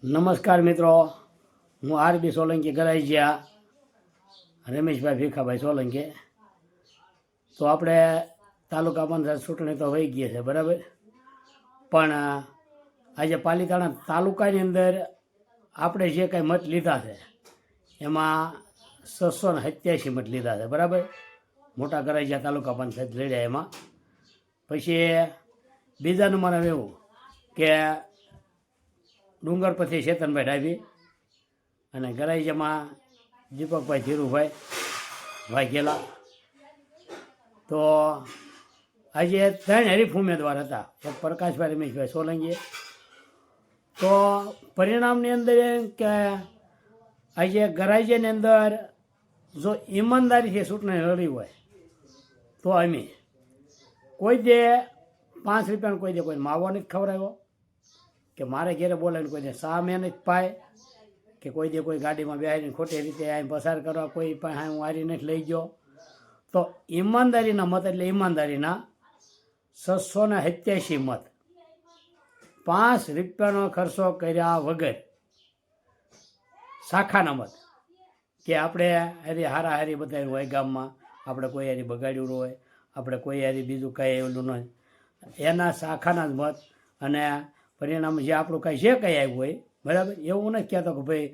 નમસ્કાર મિત્રો, હું આરબી સોલંકી ગરાઈજિયા રમેશભાઈ ભીખાભાઈ સોલંકી. તો આપણે તાલુકા પંચાયત ચૂંટણી તો વહી ગઈ છે બરાબર, પણ આજે પાલિતાણા તાલુકાની અંદર આપણે જે કાંઈ મત લીધા છે એમાં 687 મત લીધા છે બરાબર. મોટા ગરાઈજિયા તાલુકા પંચાયત લડ્યા એમાં. પછી બીજા નંબરમાં એવું કે ડુંગર પછી ચેતનભાઈ ડાભી અને ગરાઈજામાં દીપકભાઈ ધીરુભાઈ વાઘેલા. તો આજે 3 હરીફ ઉમેદવાર હતા, એક પ્રકાશભાઈ રમેશભાઈ સોલંકી. તો પરિણામની અંદર એમ કે આજે ગરાઈજાની અંદર જો ઈમાનદારીથી ચૂંટણી લડી હોય તો અમે કોઈ દે 5 રૂપિયાનો કોઈ દે કોઈ માવો નથી ખવડાવ્યો, કે મારે ઘેરે બોલાવીને કોઈ દે સામે નથી પાય, કે કોઈ દે કોઈ ગાડીમાં બેસીને ખોટી રીતે અહીં પસાર કરવા કોઈ પણ હું હારી નથી લઈ ગયો. તો ઈમાનદારીના મત એટલે ઈમાનદારીના 687 મત, 5 રૂપિયાનો ખર્ચો કર્યા વગર શાખાના મત, કે આપણે હારી હારાહારી બધા હોય ગામમાં, આપણે કોઈ હારી બગાડ્યું હોય, આપણે કોઈ હારી બીજું કાંઈ એલું ન એના શાખાના જ મત. અને પરિણામ જે આપણું કાંઈ જે કંઈ આવ્યું હોય બરાબર, એવું નથી કહેતો કે ભાઈ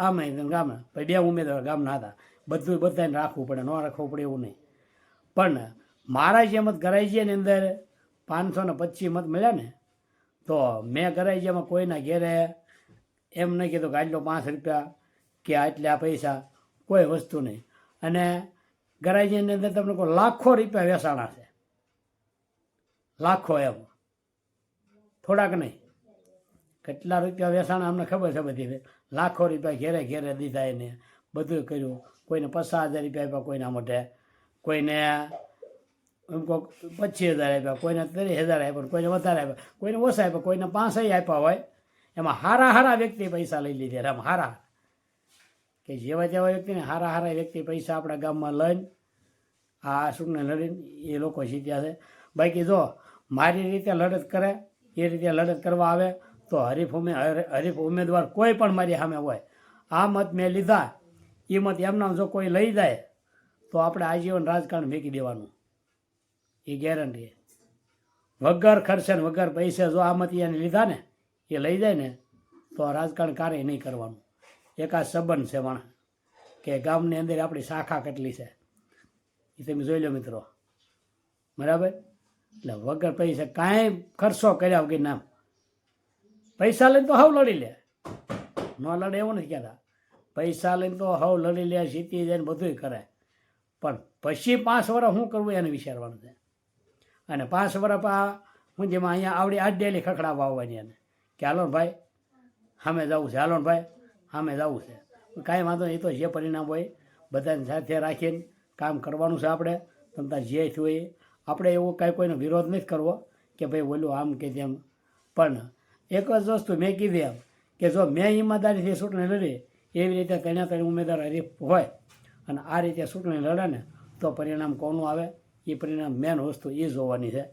આમે ગામના ભાઈ 2 ઉમેદવાર ગામના હતા, બધું બધાને રાખવું પડે, ન રાખવું પડે એવું નહીં. પણ મારા જે મત ગરાઈજીયાની અંદર 525 મત મળ્યા ને, તો મેં ગરાઈજીયામાં કોઈના ઘેરે એમ નહીં કીધું કે આટલો 5 રૂપિયા કે આટલા પૈસા, કોઈ વસ્તુ નહીં. અને ગરાઈજીયાની અંદર તમને કોઈ લાખો રૂપિયા વેચાણા છે, લાખો, એમ થોડાક નહીં, કેટલા રૂપિયા વેચાણા અમને ખબર છે બધી. લાખો રૂપિયા ઘેરે ઘેરે દીધા એને, બધું કર્યું. કોઈને 50,000 રૂપિયા આપ્યા કોઈના માટે, કોઈને એમ કહો 25,000 આપ્યા, કોઈને 30,000 આપ્યા, કોઈને વધારે આપ્યા, કોઈને ઓછા આપ્યા, કોઈને 5 આપ્યા હોય. એમાં હારા વ્યક્તિ પૈસા લઈ લીધા. એમ હારા કે જેવા જેવા વ્યક્તિને હારા વ્યક્તિ પૈસા આપણા ગામમાં લઈને આ ચૂંટણી લડીને એ લોકો જીત્યા છે. બાકી જો મારી રીતે લડત કરે, એ રીતે લડત કરવા આવે તો હરીફ ઉમેદવાર કોઈ પણ મારી સામે હોય, આ મત મેં લીધા, એ મત એમના જો કોઈ લઈ જાય તો આપણે આજીવન રાજકારણ ફેંકી દેવાનું, એ ગેરંટી. વગર ખર્ચે ને વગર પૈસે જો આ મત એને લીધા ને, એ લઈ જાય ને, તો રાજકારણ કાર્ય નહીં કરવાનું. એક આ સંબંધ છે માણસ કે ગામની અંદર આપણી શાખા કેટલી છે એ તમે જોઈ લો મિત્રો બરાબર. એટલે વગર પૈસા કાંઈ ખર્ચો કર્યા વગર નામ પૈસા લઈને તો હવ લડી લે, ન લડે એવું નથી કહેતા. પૈસા લઈને તો હવ લડી લે, જીતી જાય ને બધું કરે. પણ પછી 5 વર્ષ શું કરવું એને વિચારવાનું છે. અને 5 વર્ષ હું જેમાં અહીંયા આવડી આજ ડેલી ખખડાવવા આવવાની એને કે હાલો ભાઈ સામે જવું છે, હાલો ભાઈ સામે જવું છે. કાંઈ વાંધો નહીં, એ તો જે પરિણામ હોય બધાને સાથે રાખીને કામ કરવાનું છે. આપણે તમતા જે થયું એ આપણે એવું કાંઈ કોઈનો વિરોધ નથી કરવો કે ભાઈ બોલું આમ કે તેમ. પણ એક જ વસ્તુ મેં કીધી એમ કે જો મેં ઈમાનદારીથી ચૂંટણી લડી, એવી રીતે 3 ઉમેદવાર હરીફ હોય અને આ રીતે ચૂંટણી લડે ને, તો પરિણામ કોનું આવે એ પરિણામ મેન વસ્તુ એ જોવાની છે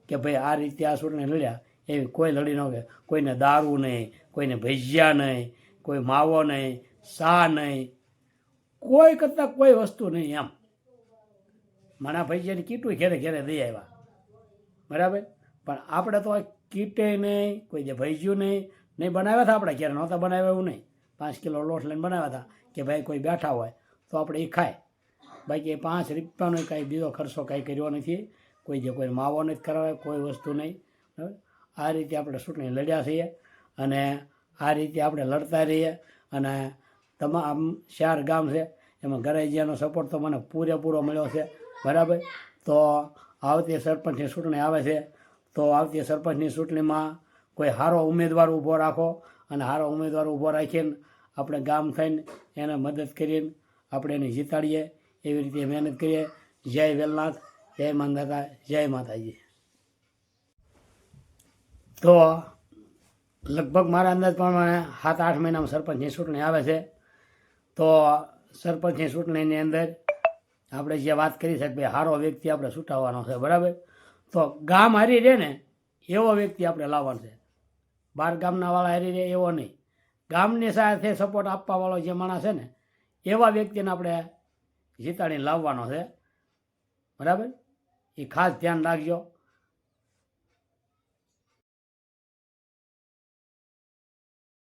કે ભાઈ આ રીતે આ ચૂંટણી લડ્યા એવી કોઈ લડી ન કે કોઈને દારૂ નહીં, કોઈને ભજીયા નહીં, કોઈ માવો નહીં, શા નહીં, કોઈ કરતાં કોઈ વસ્તુ નહીં. એમ મારા ભજીયાની કીટું ઘેરે ઘેરે દઈ આવ્યા બરાબર. પણ આપણે તો કીટે નહીં, કોઈ જે ભજીયું નહીં બનાવ્યા હતા, આપણે ઘેરે નહોતા બનાવ્યા એવું નહીં. 5 કિલો લોટ લઈને બનાવ્યા હતા કે ભાઈ કોઈ બેઠા હોય તો આપણે એ ખાય. બાકી 5 રૂપિયાનો કાંઈ બીજો ખર્ચો કાંઈ કર્યો નથી, કોઈ જે કોઈ માવો નથી કરાવે, કોઈ વસ્તુ નહીં. આ રીતે આપણે ચૂંટણી લડ્યા છીએ અને આ રીતે આપણે લડતા રહીએ. અને તમામ 4 ગામ છે એમાં ગરાઈજીયાનો સપોર્ટ તો મને પૂરેપૂરો મળ્યો છે બરાબર. તો આવતી સરપંચની ચૂંટણી આવે છે, તો આવતી સરપંચની ચૂંટણીમાં કોઈ સારો ઉમેદવાર ઊભો રાખો અને સારો ઉમેદવાર ઊભો રાખીને આપણે ગામ થઈને એને મદદ કરીને આપણે એને જીતાડીએ, એવી રીતે મહેનત કરીએ. જય વેલનાથ, જય માંધાતા, જય માતાજી. તો લગભગ મારા અંદાજ પ્રમાણે 7-8 મહિનામાં સરપંચની ચૂંટણી આવે છે. તો સરપંચની ચૂંટણીની અંદર આપણે જે વાત કરી છે ભાઈ સારો વ્યક્તિ આપણે છૂટાવવાનો છે બરાબર. તો ગામ હારી રહે ને એવો વ્યક્તિ આપણે લાવવાનો છે, 12 ગામના વાળા હારી રહે એવો નહીં. ગામની સાથે સપોર્ટ આપવાવાળો જે માણસ છે ને એવા વ્યક્તિને આપણે જીતાડીને લાવવાનો છે. બરાબર, એ ખાસ ધ્યાન રાખજો.